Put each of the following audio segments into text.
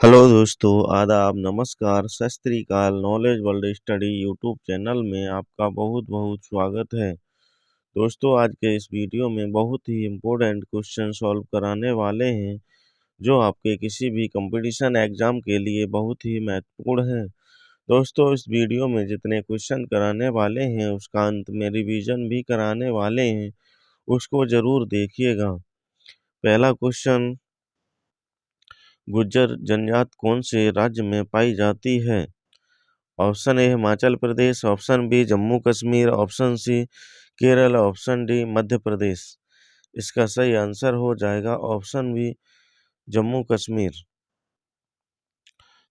Hello दोस्तों, आदाब, नमस्कार, सत श्री अकाल। Knowledge world study YouTube channel में आपका बहुत बहुत स्वागत है। दोस्तों, आज के इस वीडियो में बहुत ही इम्पोर्टेंट क्वेश्चन सॉल्व कराने वाले हैं जो आपके किसी भी कंपटीशन एग्जाम के लिए बहुत ही महत्वपूर्ण है। दोस्तों, इस वीडियो में जितने क्वेश्चन कराने वाले हैं उसका अंत में रिवीजन भी कराने वाले हैं, उसको जरूर देखिएगा। पहला क्वेश्चन, गुज्जर जनजात कौन से राज्य में पाई जाती है? Option A Himachal Pradesh, option B Jammu Kashmir, option C Kerala, option D Madhya Pradesh. इसका सही आंसर हो जाएगा ऑप्शन बी जम्मू कश्मीर।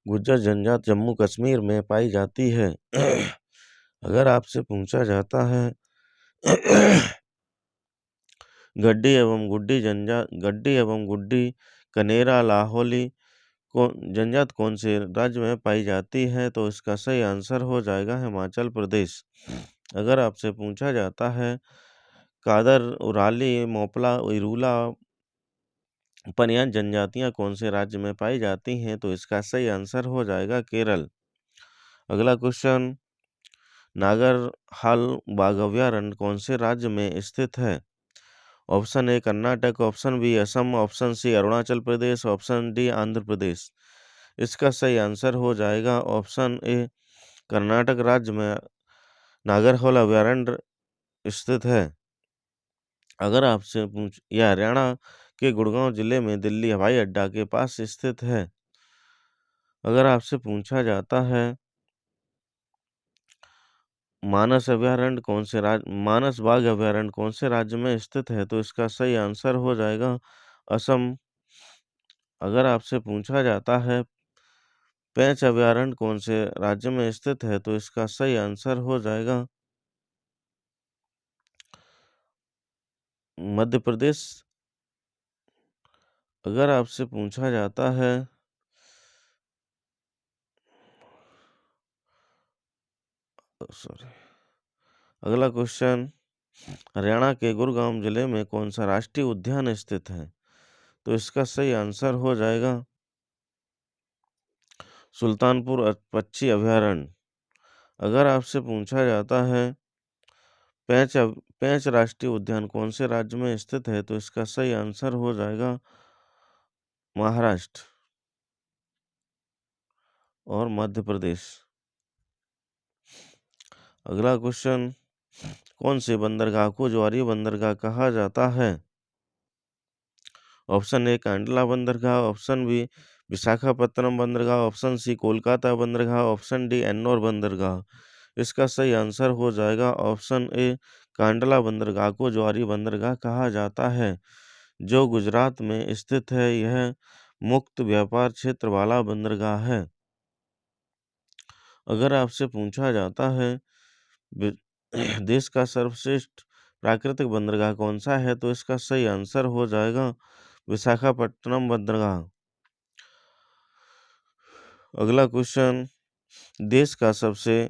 गुज्जर जनजात जम्मू कश्मीर में पाई जाती है। अगर आपसे पूछा जाता है गड्डी एवं गुड्डी कनेरा लाहौली जनजात कौन से राज्य में पाई जाती है, तो इसका सही आंसर हो जाएगा हिमाचल प्रदेश। अगर आपसे पूछा जाता है कादर, उराली, मोपला, इरूला, पनियान जनजातियां कौन से राज्य में पाई जाती हैं, तो इसका सही आंसर हो जाएगा केरल। अगला क्वेश्चन, नागरहाल बाघ अभयारण्य कौन से राज्य में स्थित है? Option A Karnataka, option B Assam, option C Arunachal Pradesh, option D Andhra Pradesh. इसका सही आंसर हो जाएगा ऑप्शन ए कर्नाटक राज्य में नागरहोल अभयारण्य स्थित है। अगर आपसे यह हरियाणा के गुड़गांव जिले में दिल्ली हवाई अड्डा के पास स्थित है। अगर आपसे पूछा जाता है मानस बाघ अभयारण्य कौन से राज्य में स्थित है, तो इसका सही आंसर हो जाएगा असम। अगर आपसे पूछा जाता है पेंच अभयारण्य कौन से राज्य में स्थित है, तो इसका सही आंसर हो जाएगा मध्य प्रदेश। अगर आपसे पूछा जाता है अगला क्वेश्चन, हरियाणा के गुरुग्राम जिले में कौन सा राष्ट्रीय उद्यान स्थित है, तो इसका सही आंसर हो जाएगा सुल्तानपुर पक्षी अभयारण्य। अगर आपसे पूछा जाता है पेंच राष्ट्रीय उद्यान कौन से राज्य में स्थित है, तो इसका सही आंसर हो जाएगा महाराष्ट्र और मध्य प्रदेश। अगला क्वेश्चन, कौन से बंदरगाह को ज्वारीय बंदरगाह कहा जाता है? ऑप्शन ए कांडला बंदरगाह, ऑप्शन बी विशाखापत्तनम बंदरगाह, ऑप्शन सी कोलकाता बंदरगाह, ऑप्शन डी एन्नौर बंदरगाह। इसका सही आंसर हो जाएगा ऑप्शन ए कांडला बंदरगाह को ज्वारीय बंदरगाह कहा जाता है, जो गुजरात में स्थित है। यह मुक्त व्यापार क्षेत्र वाला बंदरगाह है। अगर आपसे पूछा जाता है देश का सर्वश्रेष्ठ प्राकृतिक बंदरगाह कौन सा है, तो इसका सही आंसर हो जाएगा विशाखापट्टनम बंदरगाह। अगला क्वेश्चन, देश का सबसे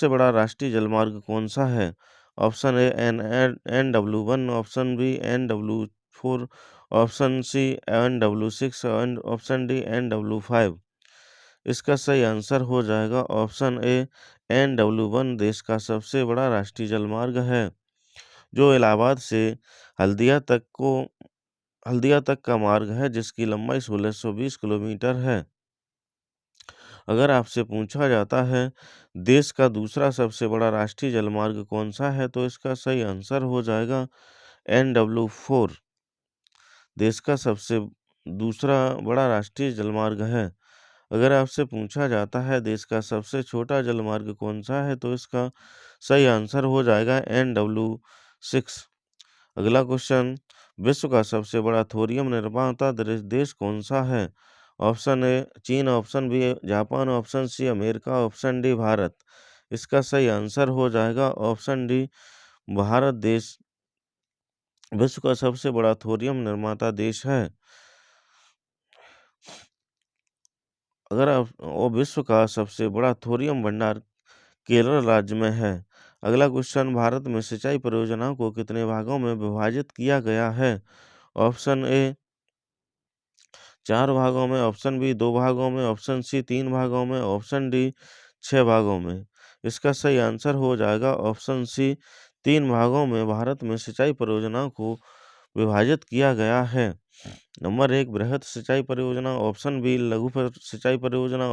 बड़ा राष्ट्रीय जलमार्ग कौन सा है? Option A NW1, option B NW4, option C NW6 और ऑप्शन डी NW5। इसका सही आंसर हो जाएगा ऑप्शन ए NW1 देश का सबसे बड़ा राष्ट्रीय जलमार्ग है, जो इलाहाबाद से हल्दिया तक का मार्ग है, जिसकी लंबाई 1620 किलोमीटर है। अगर आपसे पूछा जाता है देश का दूसरा सबसे बड़ा राष्ट्रीय जलमार्ग कौन सा है, तो इसका सही आंसर हो जाएगा NW4 देश का सबसे दूसरा बड़ा राष्ट्रीय जलमार्ग है। अगर आपसे पूछा जाता है देश का सबसे छोटा जलमार्ग कौन सा है, तो इसका सही आंसर हो जाएगा NW6। अगला क्वेश्चन, विश्व का सबसे बड़ा थोरियम निर्माता देश कौन सा है? ऑप्शन ए चीन, option B Japan, option C America, option D Bharat. इसका सही आंसर हो जाएगा ऑप्शन डी भारत देश विश्व का सबसे बड़ा थोरियम निर्माता देश है। अगर विश्व का सबसे बड़ा थोरियम भंडार केरल राज्य में है। अगला क्वेश्चन, भारत में सिंचाई परियोजनाओं को कितने भागों में विभाजित किया गया है? ऑप्शन ए 4 भागों में, ऑप्शन बी 2 भागों में, ऑप्शन सी 3 भागों में, ऑप्शन डी 6 भागों में। इसका सही आंसर हो जाएगा ऑप्शन सी 3 भागों में भारत में सिंचाई परियोजनाओं को विभाजित किया गया है। नंबर 1 बृहद सिंचाई परियोजना, ऑप्शन बी लघु सिंचाई परियोजना,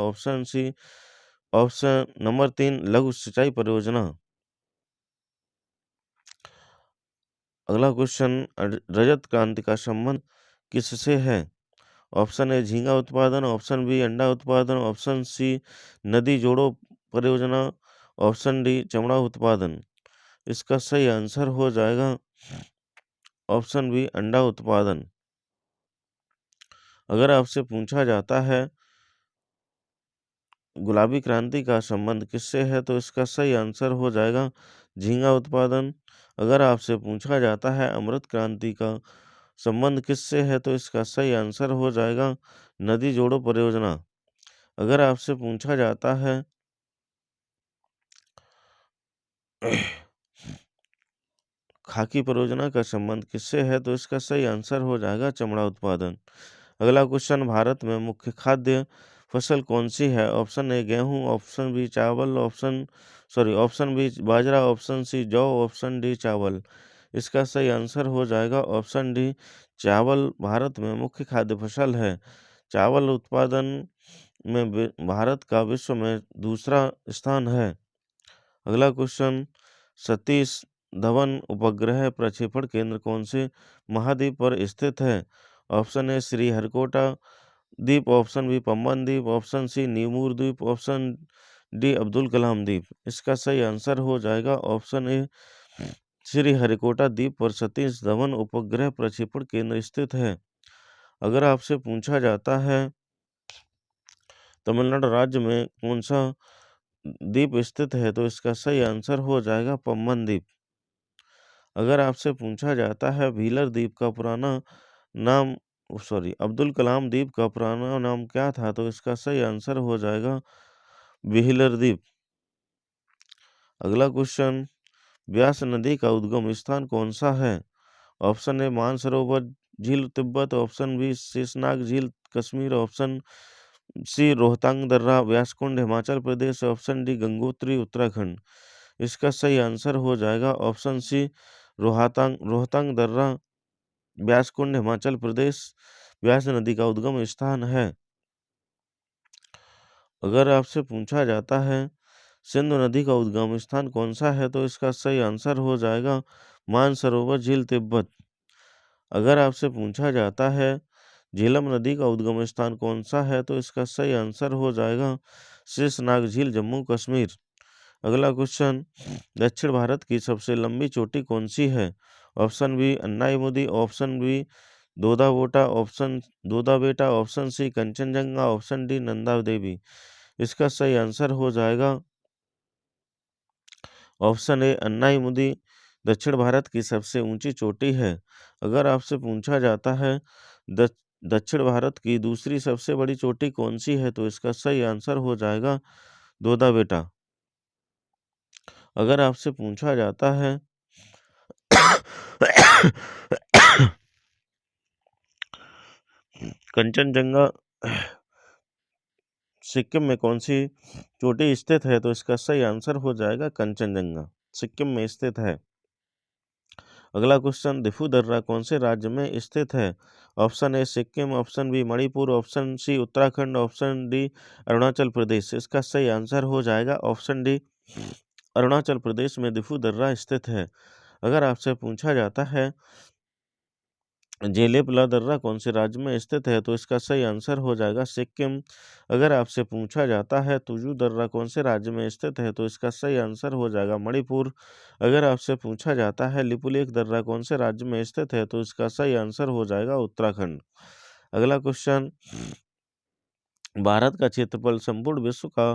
ऑप्शन नंबर 3 लघु सिंचाई परियोजना। अगला क्वेश्चन, रजत क्रांति का संबंध किससे है? ऑप्शन ए झींगा उत्पादन, ऑप्शन बी अंडा उत्पादन, ऑप्शन सी नदी जोड़ो परियोजना, ऑप्शन डी चमड़ा उत्पादन। इसका सही आंसर हो जाएगा ऑप्शन बी अंडा उत्पादन। अगर आपसे पूछा जाता है गुलाबी क्रांति का संबंध किससे है, तो इसका सही आंसर हो जाएगा झींगा उत्पादन। अगर आपसे पूछा जाता है अमृत क्रांति का संबंध किससे है, तो इसका सही आंसर हो जाएगा नदी जोड़ो परियोजना। अगर आपसे पूछा जाता है खाकी परियोजना का संबंध किससे है, तो इसका सही आंसर हो जाएगा चमड़ा उत्पादन। अगला क्वेश्चन, भारत में मुख्य खाद्य फसल कौन सी है? ऑप्शन ए गेहूं, ऑप्शन बी चावल, ऑप्शन बी बाजरा, ऑप्शन सी जौ, ऑप्शन डी चावल। इसका सही आंसर हो जाएगा ऑप्शन डी चावल भारत में मुख्य खाद्य फसल है। चावल उत्पादन में भारत का विश्व में दूसरा स्थान है। अगला क्वेश्चन, सतीश धवन उपग्रह प्रक्षेपण केंद्र कौन से महाद्वीप पर स्थित है? ऑप्शन ए श्रीहरिकोटा द्वीप, ऑप्शन बी पम्बन द्वीप, ऑप्शन सी नीमूर द्वीप, ऑप्शन डी अब्दुल कलाम द्वीप। इसका सही आंसर हो जाएगा ऑप्शन ए श्रीहरिकोटा द्वीप पर सतीश धवन उपग्रह प्रक्षेपण केंद्र स्थित है। अगर आपसे पूछा जाता है तमिलनाडु राज्य में कौन सा द्वीप स्थित है, तो इसका सही आंसर हो जाएगा पम्बन द्वीप। अगर आपसे पूछा जाता है व्हीलर द्वीप का पुराना नाम अब्दुल कलाम द्वीप का पुराना नाम क्या था, तो इसका सही आंसर हो जाएगा व्हीलर द्वीप। अगला क्वेश्चन, व्यास नदी का उद्गम स्थान कौन सा है? ऑप्शन ए मानसरोवर झील तिब्बत, ऑप्शन बी शेषनाग झील कश्मीर, ऑप्शन सी रोहतांग दर्रा व्यासकुंड हिमाचल प्रदेश, ऑप्शन डी गंगोत्री उत्तराखंड। इसका सही आंसर हो जाएगा ऑप्शन सी रोहतांग दर्रा व्यासकुंड हिमाचल प्रदेश व्यास नदी का उद्गम स्थान है। अगर आपसे पूछा जाता है सिंधु नदी का उद्गम स्थान कौन सा है, तो इसका सही आंसर हो जाएगा मानसरोवर झील तिब्बत। अगर आपसे पूछा जाता है झेलम नदी का उद्गम स्थान कौन सा है, तो इसका सही आंसर हो जाएगा शेषनाग झील जम्मू कश्मीर। अगला क्वेश्चन, दक्षिण भारत की सबसे लंबी चोटी कौन सी है? Option B Anamudi, option B Dodda Betta, option C Kanchenjunga, option D Nanda Devi. इसका सही आंसर हो जाएगा ऑप्शन ए अन्नाईमुदी दक्षिण भारत की सबसे ऊंची चोटी है। अगर आपसे पूछा जाता है दक्षिण भारत की दूसरी सबसे बड़ी चोटी कौन सी है, तो इसका सही आंसर हो जाएगा दोदा बेटा। अगर आपसे पूछा जाता है कंचनजंगा सिक्किम में कौन सी चोटी स्थित है, तो इसका सही आंसर हो जाएगा कंचनजंगा सिक्किम में स्थित है। अगला क्वेश्चन, दिफू दर्रा कौन से राज्य में स्थित है? Option A Sikkim, option B Manipur, option C Uttarakhand, option D Arunachal Pradesh. इसका सही आंसर हो जाएगा ऑप्शन डी अरुणाचल प्रदेश में दिफू दर्रा स्थित है। अगर आपसे पूछा जाता है जेलेपला दर्रा कौन से राज्य में स्थित है, तो इसका सही आंसर हो जाएगा सिक्किम। अगर आपसे पूछा जाता है तुजू दर्रा कौन से राज्य में स्थित है, तो इसका सही आंसर हो जाएगा मणिपुर। अगर आपसे पूछा जाता है लिपुलेख दर्रा कौन से राज्य में स्थित है, तो इसका सही आंसर हो जाएगा उत्तराखंड। अगला क्वेश्चन, भारत का क्षेत्रफल संपूर्ण विश्व का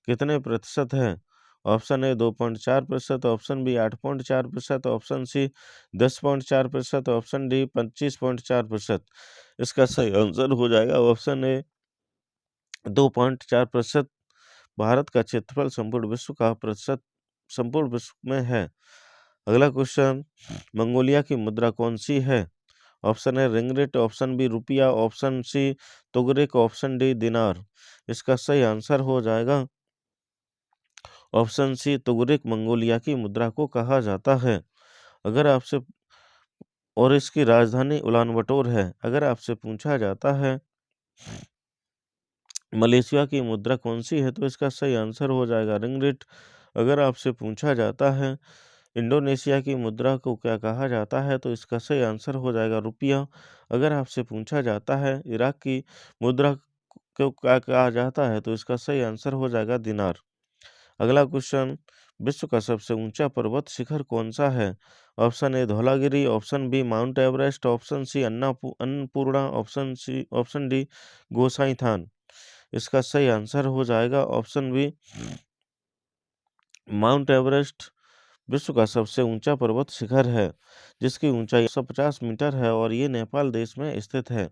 कितने प्रतिशत है? Option A 2.4%, option B 8.4%, option C 10.4%, option D 25.4%। इसका सही आंसर हो जाएगा ऑप्शन ए 2.4%। भारत का क्षेत्रफल संपूर्ण विश्व का प्रतिशत संपूर्ण विश्व में है। अगला क्वेश्चन, मंगोलिया की मुद्रा कौन सी है? Option A ringgit, option B रुपया, option C tugrik, option D दिनार। इसका सही आंसर हो जाएगा ऑप्शन सी तुगरिक मंगोलिया की मुद्रा को कहा जाता है। अगर आपसे और इसकी राजधानी उलानबटोर है। अगर आपसे पूछा जाता है मलेशिया की मुद्रा कौन सी है, तो इसका सही आंसर हो जाएगा रिंगरिट। अगर आपसे पूछा जाता है इंडोनेशिया की मुद्रा को क्या कहा जाता है, तो इसका सही आंसर हो जाएगा रुपया। अगर आपसे पूछा जाता है इराक की मुद्रा को क्या कहा जाता है, तो इसका सही आंसर हो जाएगा दिनार। अगला क्वेश्चन, विश्व का सबसे ऊंचा पर्वत शिखर कौन सा है? Option A Dhaulagiri, option B Mount Everest, option C Annapurna, option D Gosainthan. इसका सही आंसर हो जाएगा ऑप्शन बी माउंट एवरेस्ट विश्व का सबसे ऊंचा पर्वत शिखर है, जिसकी ऊंचाई 150 मीटर है और ये नेपाल देश में स्थित है।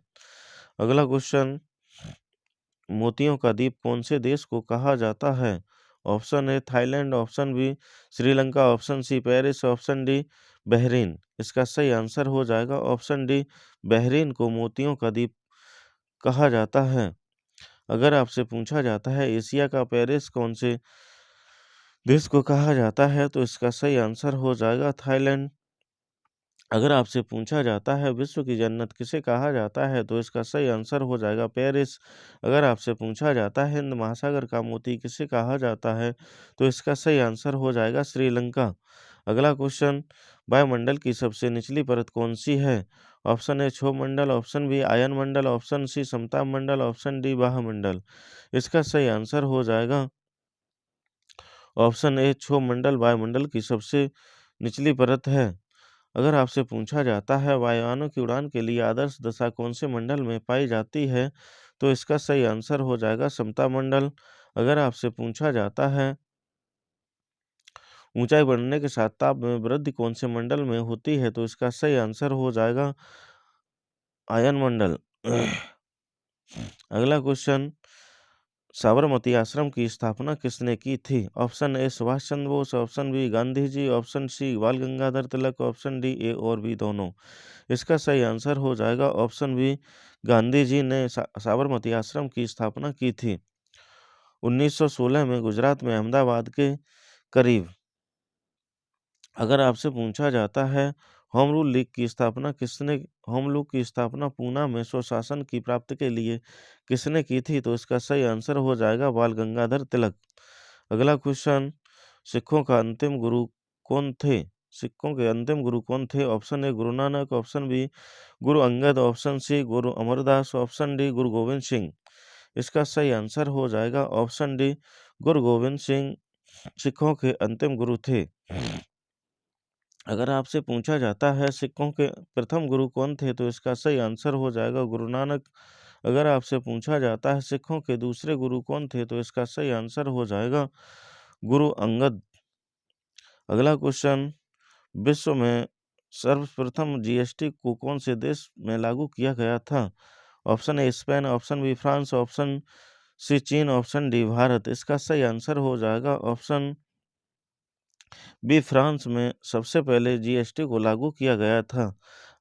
अगला क्वेश्चन, मोतियों का द्वीप कौन से देश को कहा जाता है? Option A Thailand, option B Sri Lanka, option C Paris, option D Bahrain. इसका सही आंसर हो जाएगा ऑप्शन डी बहरीन को मोतियों का द्वीप कहा जाता है। अगर आपसे पूछा जाता है एशिया का पेरिस कौन से देश को कहा जाता है, तो इसका सही आंसर हो जाएगा थाईलैंड। अगर आपसे पूछा जाता है विश्व की जन्नत किसे कहा जाता है, तो इसका सही आंसर हो जाएगा पेरिस। अगर आपसे पूछा जाता है हिंद महासागर का मोती किसे कहा जाता है, तो इसका सही आंसर हो जाएगा श्रीलंका। अगला क्वेश्चन, वायुमंडल की सबसे निचली परत कौन सी है? ऑप्शन ए क्षोभ मंडल, ऑप्शन बी आयन मंडल, ऑप्शन सी समताप मंडल, ऑप्शन डी वायुमंडल। इसका सही आंसर हो जाएगा ऑप्शन ए क्षोभ मंडल वायुमंडल की सबसे निचली परत है। अगर आपसे पूछा जाता है वायुयानों की उड़ान के लिए आदर्श दशा कौन से मंडल में पाई जाती है, तो इसका सही आंसर हो जाएगा समताप मंडल। अगर आपसे पूछा जाता है ऊंचाई बढ़ने के साथ ताप में वृद्धि कौन से मंडल में होती है, तो इसका सही आंसर हो जाएगा आयन मंडल। अगला क्वेश्चन, साबरमती आश्रम की स्थापना किसने की थी? Option A Subhash Chandra Bose, option B Gandhi ji, option C Bal Gangadhar Tilak, option D A और बी दोनों। इसका सही आंसर हो जाएगा ऑप्शन बी गांधी जी ने साबरमती आश्रम की स्थापना की थी 1916 में गुजरात में अहमदाबाद के करीब। अगर आपसे पूछा जाता है होम रूल लीग की स्थापना किसने होम रूल की स्थापना पूना में स्वशासन की प्राप्ति के लिए किसने की थी, तो इसका सही आंसर हो जाएगा बाल गंगाधर तिलक। अगला क्वेश्चन, सिखों का अंतिम गुरु कौन थे? सिखों के अंतिम गुरु कौन थे? Option A Guru Nanak, option B Guru Angad, option C Guru Amar Das, option D गुरु गोविंद सिंह। इसका सही आंसर हो जाएगा ऑप्शन डी गुरु गोविंद सिंह सिखों के अंतिम गुरु थे। अगर आपसे पूछा जाता है सिखों के प्रथम गुरु कौन थे, तो इसका सही आंसर हो जाएगा गुरु नानक। अगर आपसे पूछा जाता है सिखों के दूसरे गुरु कौन थे, तो इसका सही आंसर हो जाएगा गुरु अंगद। अगला क्वेश्चन, विश्व में सर्वप्रथम जीएसटी को कौन से देश में लागू किया गया था? Option A Spain, option B France, option C चीन, ऑप्शन डी भारत। इसका सही आंसर हो जाएगा ऑप्शन बी फ्रांस में सबसे पहले जीएसटी को लागू किया गया था।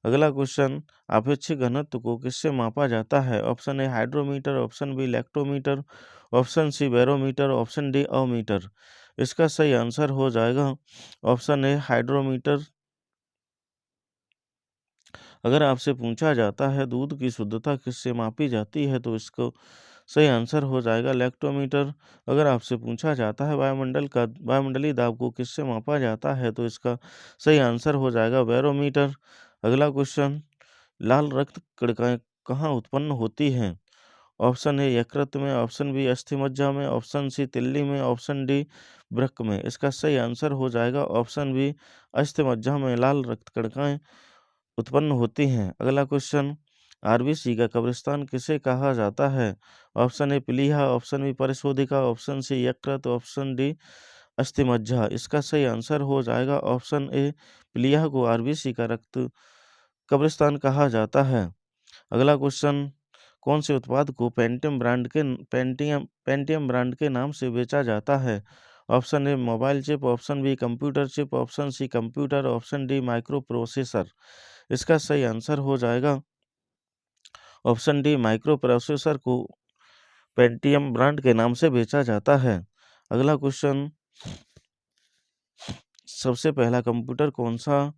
अगला क्वेश्चन, आपेक्षिक घनत्व को किससे मापा जाता है? Option A hydrometer, option B lactometer, option C barometer, option D अवमीटर। इसका सही आंसर हो जाएगा ऑप्शन ए हाइड्रोमीटर। अगर आपसे पूछा जाता है दूध की शुद्धता किससे मापी जाती है, तो इसको सही आंसर हो जाएगा लैक्टोमीटर। अगर आपसे पूछा जाता है वायुमंडलीय दाब को किससे मापा जाता है, तो इसका सही आंसर हो जाएगा बैरोमीटर। अगला क्वेश्चन, लाल रक्त कणिकाएं कहाँ उत्पन्न होती हैं? ऑप्शन ए यकृत में, ऑप्शन बी अस्थि मज्जा में, ऑप्शन सी तिल्ली में, ऑप्शन डी वृक्क में। इसका सही आंसर हो जाएगा ऑप्शन बी अस्थि मज्जा में लाल रक्त कणिकाएं उत्पन्न होती हैं। अगला क्वेश्चन, आरबीसी का कब्रिस्तान किसे कहा जाता है? ऑप्शन ए प्लीहा, ऑप्शन बी परिशोधिका, ऑप्शन सी यकृत, ऑप्शन डी अस्थिमज्जा। इसका सही आंसर हो जाएगा ऑप्शन ए प्लीहा को आरबीसी का रक्त कब्रिस्तान कहा जाता है। अगला क्वेश्चन, कौन से उत्पाद को पेंटियम ब्रांड के नाम से बेचा जाता है? Option A mobile chip, option B computer chip, option C computer, option D microprocessor. इसका सही आंसर हो जाएगा ऑप्शन डी, माइक्रो प्रोसेसर को पेंटियम ब्रांड के नाम से बेचा जाता है। अगला क्वेश्चन, सबसे पहला कंप्यूटर कौन सा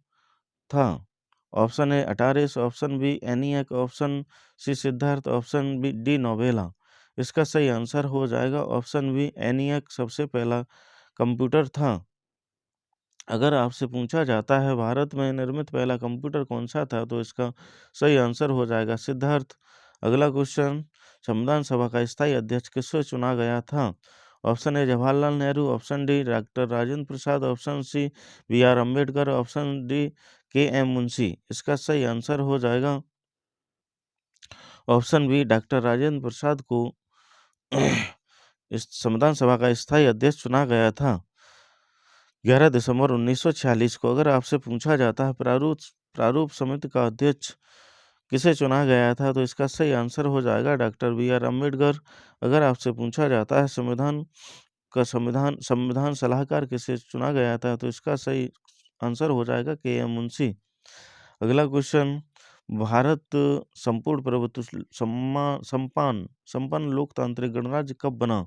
था? Option A Ataris, option B ENIAC, option C Siddharth, option B D novella. इसका सही आंसर हो जाएगा ऑप्शन बी, एनियक सबसे पहला कंप्यूटर था। अगर आपसे पूछा जाता है भारत में निर्मित पहला कंप्यूटर कौन सा था, तो इसका सही आंसर हो जाएगा सिद्धार्थ। अगला क्वेश्चन, संविधान सभा का स्थायी अध्यक्ष किससे चुना गया था? Option A Jawaharlal Nehru, option D doctor Rajendra Prasad, option C B R Ambedkar, option D K M Munshi. इसका सही आंसर हो जाएगा option B, doctor Rajendra Prasad को इस संविधान सभा का स्थायी अध्यक्ष चुना गया था 11 दिसंबर 1946 को। अगर आपसे पूछा जाता है प्रारूप प्रारूप समिति का अध्यक्ष किसे चुना गया था, तो इसका सही आंसर हो जाएगा डॉक्टर बी आर अम्बेडकर। अगर आपसे पूछा जाता है संविधान संविधान सलाहकार किसे चुना गया था, तो इसका सही आंसर हो जाएगा के एम मुंशी। अगला क्वेश्चन, भारत संपूर्ण प्रभुत्व संपन्न लोकतांत्रिक गणराज्य कब बना?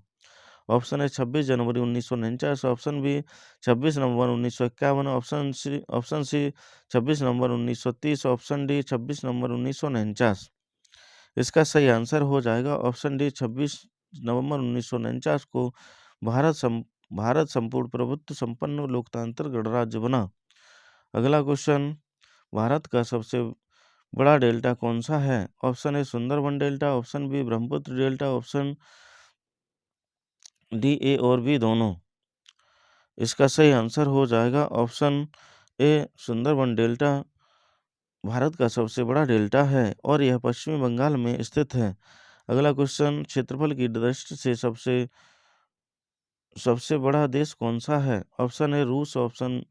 ऑप्शन ए 26 जनवरी 1949, ऑप्शन बी 26 नवंबर 1951, ऑप्शन सी 26 नवंबर 1930, ऑप्शन डी 26 नवंबर 1949। इसका सही आंसर हो जाएगा ऑप्शन डी, 26 नवंबर 1949 को भारत संपूर्ण प्रभुत्व संपन्न लोकतांत्रिक गणराज्य बना। अगला क्वेश्चन, भारत का सबसे बड़ा डेल्टा कौन सा है? Option A Sundarban delta, option B Brahmaputra delta, option D A और बी दोनों। इसका सही आंसर हो जाएगा option A, Sundarban delta Bharat का सबसे बड़ा डेल्टा है और यह पश्चिमी बंगाल में स्थित है। अगला क्वेश्चन, क्षेत्रफल की दृष्टि से सबसे बड़ा देश कौन सा है? ऑप्शन ए रूस, option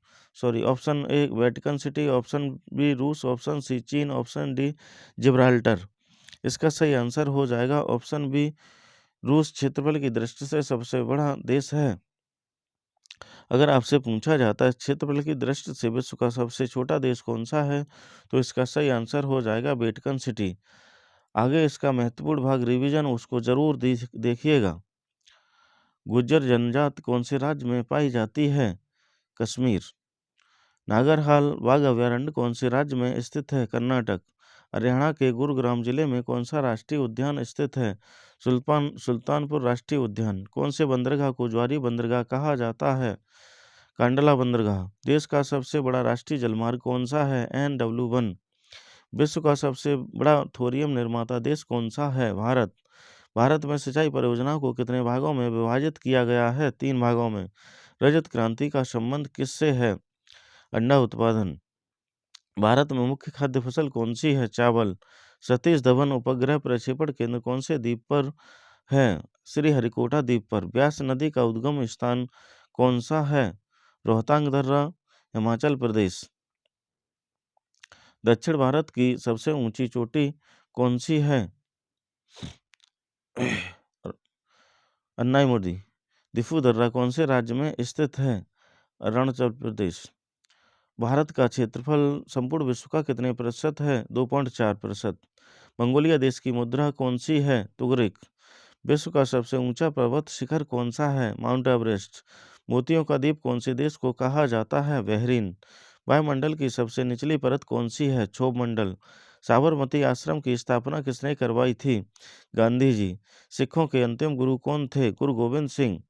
A Vatican City, option B रूस, ऑप्शन सी चीन, ऑप्शन डी जिब्राल्टर। इसका सही आंसर हो जाएगा ऑप्शन बी, रूस क्षेत्रफल की दृष्टि से सबसे बड़ा देश है। अगर आपसे पूछा जाता है क्षेत्रफल की दृष्टि से विश्व का सबसे छोटा देश कौन सा है, तो इसका सही आंसर हो जाएगा वेटिकन सिटी। आगे इसका महत्वपूर्ण भाग रिवीजन, उसको जरूर देखिएगा। गुज्जर जनजाति कौन से राज्य में पाई जाती है? कश्मीर। नागरहाल बाघ अभयारण्य कौन से राज्य में स्थित है? कर्नाटक। हरियाणा के गुरुग्राम जिले में कौन सा राष्ट्रीय उद्यान स्थित है? सुल्तानपुर राष्ट्रीय उद्यान। कौन से बंदरगाह को ज्वारी बंदरगाह कहा जाता है? कांडला बंदरगाह। देश का सबसे बड़ा राष्ट्रीय जलमार्ग कौन सा है? NW1। विश्व का सबसे बड़ा थोरियम निर्माता देश कौन सा है? भारत। भारत में सिंचाई परियोजनाओं को कितने भागों में विभाजित किया गया है? 3 भागों में। रजत क्रांति का संबंध किससे है? अंडा उत्पादन। भारत में मुख्य खाद्य फसल कौन सी है? चावल। सतीश धवन उपग्रह प्रक्षेपण केंद्र कौन से द्वीप पर है? श्रीहरिकोटा द्वीप पर। व्यास नदी का उद्गम स्थान कौन सा है? रोहतांग दर्रा, हिमाचल प्रदेश। दक्षिण भारत की सबसे ऊंची चोटी कौन सी है? अन्नाईमुदी। दिफू दर्रा कौन से राज्य में स्थित है? अरुणाचल प्रदेश। भारत का क्षेत्रफल संपूर्ण विश्व का कितने प्रतिशत है? 2.4%। मंगोलिया देश की मुद्रा कौन सी है? तुगरिक। विश्व का सबसे ऊंचा पर्वत शिखर कौन सा है? Mount Everest. मोतियों का द्वीप कौन से देश को कहा जाता है? बहरीन। वायुमंडल की सबसे निचली परत कौन सी है? क्षोभ मंडल। साबरमती आश्रम की स्थापना किसने करवाई थी? गांधी जी। सिखों के अंतिम गुरु कौन थे? गुरु गोविंद सिंह।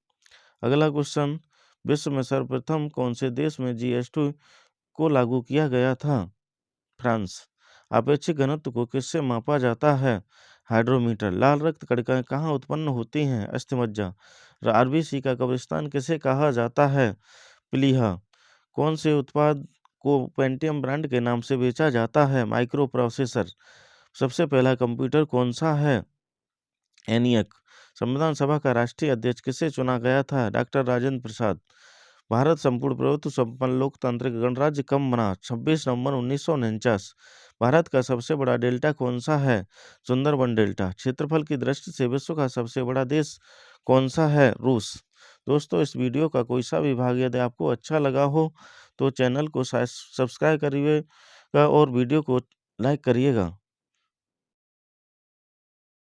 अगला क्वेश्चन, विश्व में सर्वप्रथम कौन से देश में GST को लागू किया गया था? फ्रांस। आपेक्षिक घनत्व को किससे मापा जाता है? हाइड्रोमीटर। लाल रक्त कणिकाएं कहाँ उत्पन्न होती हैं? अस्थिमज्जा। RBC का कब्रिस्तान किसे कहा जाता है? प्लीहा। कौन से उत्पाद को पेंटियम ब्रांड के नाम से बेचा जाता है? Micro processor. सबसे पहला कंप्यूटर कौन सा है? एनियक। संविधान सभा का राष्ट्रीय अध्यक्ष किसे चुना गया था? डॉक्टर राजेंद्र प्रसाद। भारत संपूर्ण प्रभुत्व संपन्न लोकतांत्रिक गणराज्य कब बना? 26 नवंबर 1949। भारत का सबसे बड़ा डेल्टा कौन सा है? सुंदरबन डेल्टा। क्षेत्रफल की दृष्टि से विश्व का सबसे बड़ा देश कौन सा है? रूस। दोस्तों, इस वीडियो का कोई सा भी भाग यदि आपको अच्छा लगा हो तो चैनल को सब्सक्राइब करिए, का और वीडियो को लाइक करिएगा।